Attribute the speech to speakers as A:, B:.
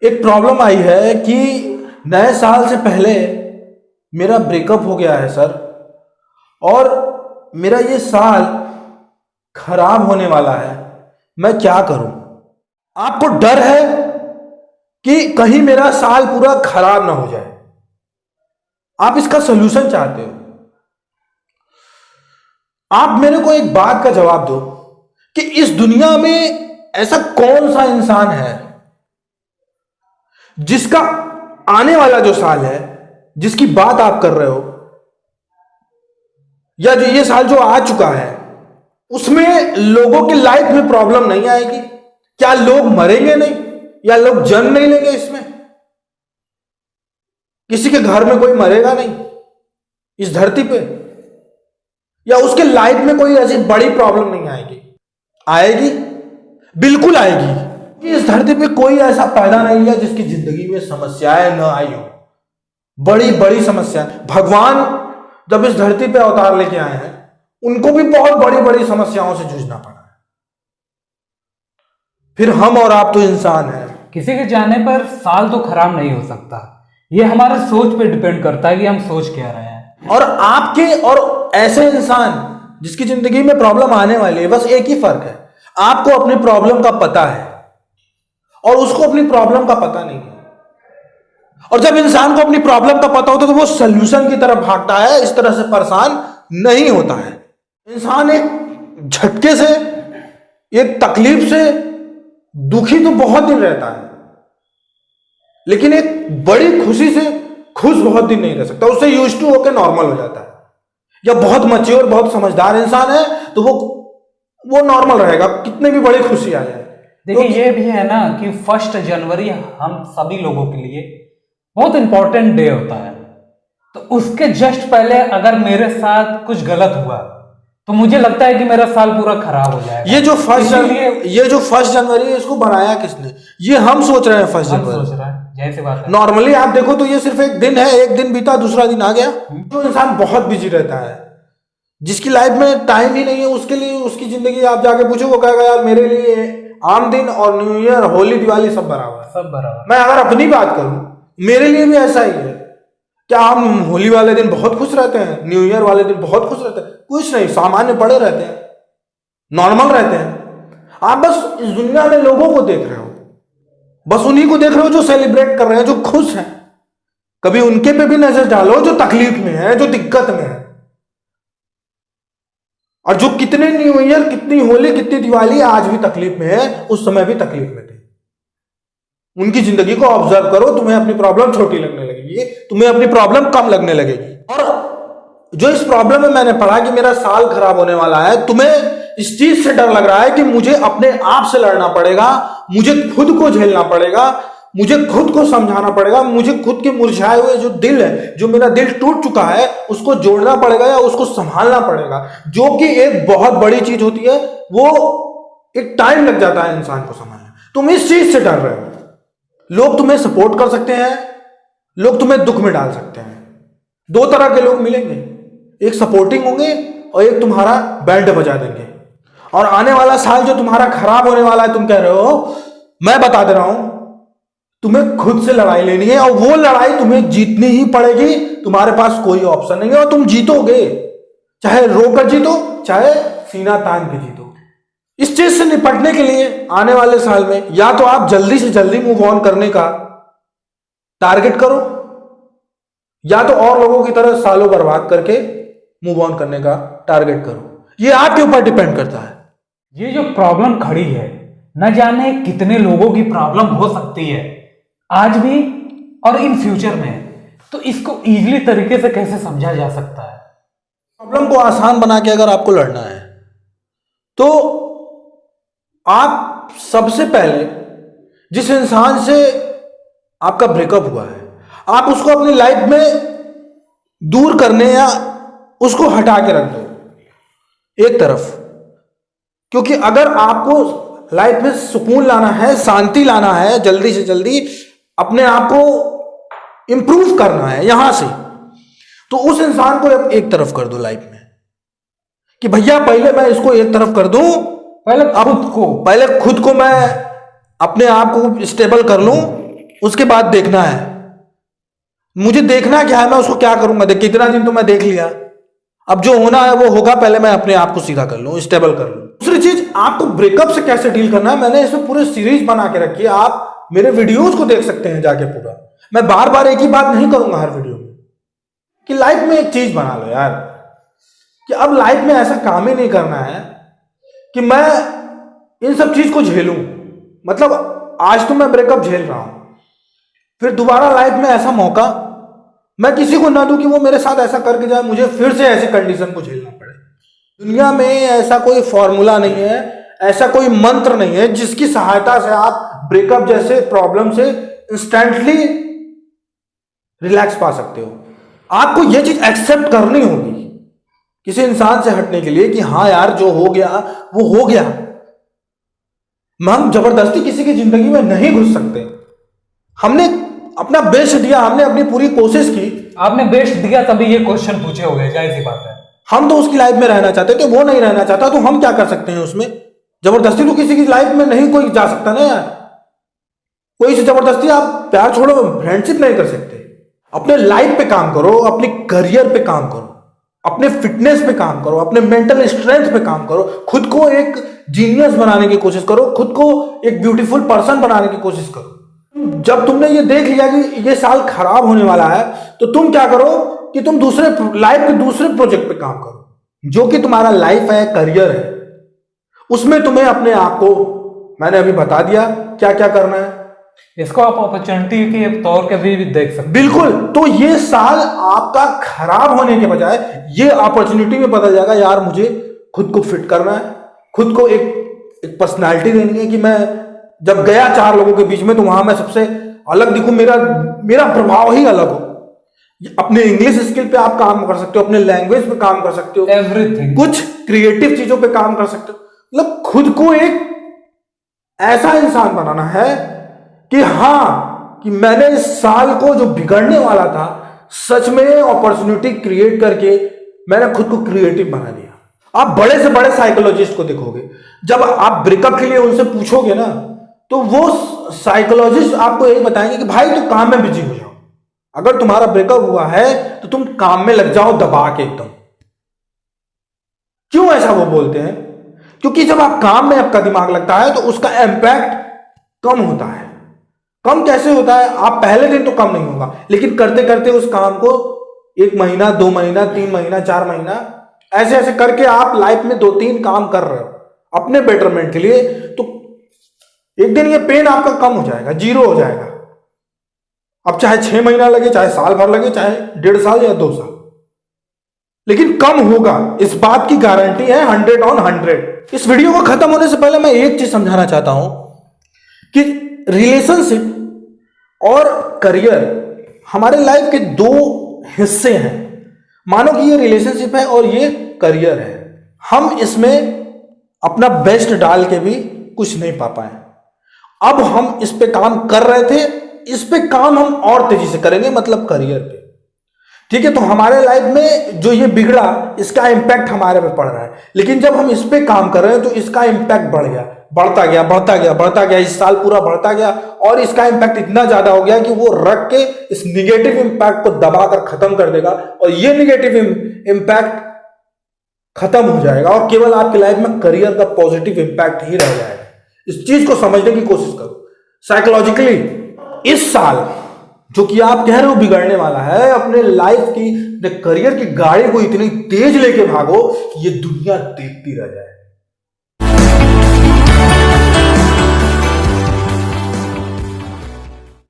A: एक प्रॉब्लम आई है कि नए साल से पहले मेरा ब्रेकअप हो गया है सर। और मेरा ये साल खराब होने वाला है। मैं क्या करूं? आपको डर है कि कहीं मेरा साल पूरा खराब ना हो जाए। आप इसका सलूशन चाहते हो। आप मेरे को एक बात का जवाब दो कि इस दुनिया में ऐसा कौन सा इंसान है जिसका आने वाला जो साल है, जिसकी बात आप कर रहे हो, या जो ये साल जो आ चुका है, उसमें लोगों की लाइफ में प्रॉब्लम नहीं आएगी? क्या लोग मरेंगे नहीं, या लोग जन्म नहीं लेंगे? इसमें किसी के घर में कोई मरेगा नहीं इस धरती पे, या उसके लाइफ में कोई ऐसी बड़ी प्रॉब्लम नहीं आएगी? आएगी, बिल्कुल आएगी। इस धरती पे कोई ऐसा पैदा नहीं है जिसकी जिंदगी में समस्याएं न आई हो। बड़ी बड़ी समस्या। भगवान जब इस धरती पे अवतार लेके आए हैं, उनको भी बहुत बड़ी बड़ी समस्याओं से जूझना पड़ा है। फिर हम और आप तो इंसान हैं।
B: किसी के जाने पर साल तो खराब नहीं हो सकता। ये हमारे सोच पे डिपेंड करता है कि हम सोच क्या रहे हैं।
A: और आपके और ऐसे इंसान जिसकी जिंदगी में प्रॉब्लम आने वाली है, बस एक ही फर्क है, आपको अपनी प्रॉब्लम का पता है और उसको अपनी प्रॉब्लम का पता नहीं है। और जब इंसान को अपनी प्रॉब्लम का पता होता है तो वो सल्यूशन की तरफ भागता है, इस तरह से परेशान नहीं होता है। इंसान एक झटके से, एक तकलीफ से दुखी तो बहुत दिन रहता है, लेकिन एक बड़ी खुशी से खुश बहुत दिन नहीं रह सकता। उससे यूज टू होकर नॉर्मल हो जाता है। या बहुत मैच्योर, बहुत समझदार इंसान है तो वो नॉर्मल रहेगा, कितने भी बड़ी खुशी आ जाए।
B: देखिए, ये भी है ना कि 1 जनवरी हम सभी लोगों के लिए बहुत इंपॉर्टेंट डे होता है। तो उसके जस्ट पहले अगर मेरे साथ कुछ गलत हुआ तो मुझे लगता है कि मेरा साल पूरा खराब हो जाएगा।
A: ये जो 1 जनवरी है, इसको बनाया किसने? ये हम सोच रहे हैं 1 जनवरी।
B: सोच रहा है, जैसे बात है।
A: नॉर्मली आप देखो तो ये सिर्फ एक दिन है, एक दिन बीता दूसरा दिन आ गया। जो इंसान बहुत बिजी रहता है, जिसकी लाइफ में टाइम ही नहीं है, उसके लिए उसकी जिंदगी आप जाके पूछो, वो कहेगा यार मेरे लिए आम दिन और न्यू ईयर, होली, दिवाली सब बराबर है।
B: सब बराबर।
A: मैं अगर अपनी बात करूं, मेरे लिए भी ऐसा ही है। क्या हम होली वाले दिन बहुत खुश रहते हैं, न्यू ईयर वाले दिन बहुत खुश रहते हैं? कुछ नहीं, सामान्य पड़े रहते हैं, नॉर्मल रहते हैं। आप बस इस दुनिया में लोगों को देख रहे हो, बस उन्हीं को देख रहे हो जो सेलिब्रेट कर रहे हैं, जो खुश हैं। कभी उनके पे भी नजर डालो जो तकलीफ में है, जो दिक्कत में है। और जो कितने न्यू ईयर, कितनी होली, कितनी दिवाली आज भी तकलीफ में है, उस समय भी तकलीफ में थे। उनकी जिंदगी को ऑब्जर्व करो, तुम्हें अपनी प्रॉब्लम छोटी लगने लगेगी, तुम्हें अपनी प्रॉब्लम कम लगने लगेगी। और जो इस प्रॉब्लम में मैंने पढ़ा कि मेरा साल खराब होने वाला है, तुम्हें इस चीज से डर लग रहा है कि मुझे अपने आप से लड़ना पड़ेगा, मुझे खुद को झेलना पड़ेगा, मुझे खुद को समझाना पड़ेगा, मुझे खुद के मुरझाए हुए जो दिल है, जो मेरा दिल टूट चुका है, उसको जोड़ना पड़ेगा या उसको संभालना पड़ेगा, जो कि एक बहुत बड़ी चीज होती है। वो एक टाइम लग जाता है इंसान को संभालना। तुम इस चीज से डर रहे हो। लोग तुम्हें सपोर्ट कर सकते हैं, लोग तुम्हें दुख में डाल सकते हैं। 2 तरह के लोग मिलेंगे, एक सपोर्टिंग होंगे और एक तुम्हारा बैंड बजा देंगे। और आने वाला साल जो तुम्हारा खराब होने वाला है, तुम कह रहे हो, मैं बता दे रहा हूं, तुम्हें खुद से लड़ाई लेनी है और वो लड़ाई तुम्हें जीतनी ही पड़ेगी। तुम्हारे पास कोई ऑप्शन नहीं है और तुम जीतोगे, चाहे रोकर जीतो, चाहे सीना तान के जीतो। इस चीज से निपटने के लिए आने वाले साल में या तो आप जल्दी से जल्दी मूव ऑन करने का टारगेट करो, या तो और लोगों की तरह सालों बर्बाद करके मूव ऑन करने का टारगेट करो। ये आपके ऊपर डिपेंड करता है।
B: ये जो प्रॉब्लम खड़ी है, न जाने कितने लोगों की प्रॉब्लम हो सकती है आज भी और इन फ्यूचर में। तो इसको इजीली तरीके से कैसे समझा जा सकता है?
A: प्रॉब्लम को आसान बना के अगर आपको लड़ना है तो आप सबसे पहले जिस इंसान से आपका ब्रेकअप हुआ है, आप उसको अपनी लाइफ में दूर करने या उसको हटा के रख दो एक तरफ। क्योंकि अगर आपको लाइफ में सुकून लाना है, शांति लाना है, जल्दी से जल्दी अपने आप को इंप्रूव करना है यहां से, तो उस इंसान को एक तरफ कर दो लाइफ में कि भैया पहले मैं इसको एक तरफ कर दूं, पहले खुद को मैं अपने आप को स्टेबल कर लूं, उसके बाद देखना है, मुझे देखना क्या है, मैं उसको क्या करूंगा। देख कितना दिन तो मैं देख लिया, अब जो होना है वो होगा। पहले मैं अपने आप को सीधा कर लूं, स्टेबल कर लूं। दूसरी चीज, आपको ब्रेकअप से कैसे डील करना है, मैंने इसमें पूरी सीरीज बना के रखी है। आप मेरे वीडियोस को देख सकते हैं जाके पूरा। मैं बार बार एक ही बात नहीं करूंगा हर वीडियो में कि लाइफ में एक चीज बना लो यार, कि अब लाइफ में ऐसा काम ही नहीं करना है कि मैं इन सब चीज को झेलूं। मतलब आज तो मैं ब्रेकअप झेल रहा हूं, फिर दोबारा लाइफ में ऐसा मौका मैं किसी को ना दूं कि वो मेरे साथ ऐसा करके जाए, मुझे फिर से ऐसी कंडीशन को झेलना पड़े। दुनिया में ऐसा कोई फॉर्मूला नहीं है, ऐसा कोई मंत्र नहीं है जिसकी सहायता से आप ब्रेकअप जैसे प्रॉब्लम से इंस्टेंटली रिलैक्स पा सकते हो। आपको यह चीज एक्सेप्ट करनी होगी किसी इंसान से हटने के लिए कि हाँ यार जो हो गया वो हो गया। हम जबरदस्ती किसी की जिंदगी में नहीं घुस सकते। हमने अपना बेस्ट दिया, हमने अपनी पूरी कोशिश की।
B: आपने बेस्ट दिया तभी ये क्वेश्चन पूछे हो गए, जाहिर सी बात है।
A: हम तो उसकी लाइफ में रहना चाहते थे, वो नहीं रहना चाहता, तो हम क्या कर सकते हैं उसमें। जबरदस्ती तो किसी की लाइफ में नहीं कोई जा सकता ना यार। कोई से जबरदस्ती आप प्यार छोड़ो, फ्रेंडशिप नहीं कर सकते। अपने लाइफ पे काम करो, अपने करियर पे काम करो, अपने फिटनेस पे काम करो, अपने मेंटल स्ट्रेंथ पे काम करो, खुद को एक जीनियस बनाने की कोशिश करो, खुद को एक ब्यूटीफुल पर्सन बनाने की कोशिश करो। जब तुमने ये देख लिया कि ये साल खराब होने वाला है, तो तुम क्या करो कि तुम दूसरे लाइफ के दूसरे प्रोजेक्ट पे काम करो, जो कि तुम्हारा लाइफ है, करियर है। उसमें तुम्हें अपने आप को, मैंने अभी बता दिया क्या क्या करना है।
B: इसको आप अपॉर्चुनिटी के तौर पे भी देख सकते हैं।
A: बिल्कुल, तो ये साल आपका खराब होने के बजाय ये अपॉर्चुनिटी में बदल जाएगा। यार मुझे खुद को फिट करना है, खुद को एक पर्सनालिटी देनी है कि मैं जब गया 4 लोगों के बीच में तो वहां मैं सबसे अलग दिखूं, मेरा प्रभाव ही अलग हो। अपने इंग्लिश स्किल पे आप काम कर सकते हो, अपने लैंग्वेज पे काम कर सकते हो,
B: एवरीथिंग,
A: कुछ क्रिएटिव चीजों पे काम कर सकते हो। मतलब खुद को एक ऐसा इंसान बनाना है कि हाँ, कि मैंने इस साल को जो बिगड़ने वाला था, सच में अपॉर्चुनिटी क्रिएट करके मैंने खुद को क्रिएटिव बना दिया। आप बड़े से बड़े साइकोलॉजिस्ट को देखोगे, जब आप ब्रेकअप के लिए उनसे पूछोगे ना, तो वो साइकोलॉजिस्ट आपको यही बताएंगे कि भाई तुम काम में बिजी हो जाओ। अगर तुम्हारा ब्रेकअप हुआ है तो तुम काम में लग जाओ दबा के एकदम। क्यों ऐसा वो बोलते हैं? क्योंकि जब आप काम में आपका दिमाग लगता है तो उसका इंपैक्ट कम होता है। कम कैसे होता है? आप पहले दिन तो कम नहीं होगा, लेकिन करते करते उस काम को 1 महीना, 2 महीना, 3 महीना, 4 महीना, ऐसे ऐसे करके आप लाइफ में 2-3 काम कर रहे हो अपने बेटरमेंट के लिए, तो एक दिन ये पेन आपका कम हो जाएगा, 0 हो जाएगा। अब चाहे 6 महीना लगे, चाहे साल भर लगे, चाहे 1.5 साल या 2 साल, लेकिन कम होगा, इस बात की गारंटी है 100 on 100। इस वीडियो को खत्म होने से पहले मैं एक चीज समझाना चाहता हूं कि रिलेशनशिप और करियर हमारे लाइफ के 2 हिस्से हैं। मानो कि ये रिलेशनशिप है और ये करियर है। हम इसमें अपना बेस्ट डाल के भी कुछ नहीं पा पाए। अब हम इस पे काम कर रहे थे, इस पे काम हम और तेजी से करेंगे, मतलब करियर पे। ठीक है, तो हमारे लाइफ में जो ये बिगड़ा, इसका इंपैक्ट हमारे पे पड़ रहा है, लेकिन जब हम इस पे काम कर रहे हैं तो इसका इंपैक्ट बढ़ गया, बढ़ता गया, बढ़ता गया, बढ़ता गया। इस साल पूरा बढ़ता गया और इसका इंपैक्ट इतना ज्यादा हो गया कि वो रख के इस निगेटिव इंपैक्ट को दबाकर खत्म कर देगा, और ये निगेटिव इंपैक्ट खत्म हो जाएगा और केवल आपकी लाइफ में करियर का पॉजिटिव इंपैक्ट ही रह जाएगा। इस चीज को समझने की कोशिश करो साइकोलॉजिकली। इस साल जो कि आप कह रहे हो बिगड़ने वाला है, अपने लाइफ की, अपने करियर की गाड़ी को इतनी तेज लेके भागो कि ये दुनिया देखती रह जाए।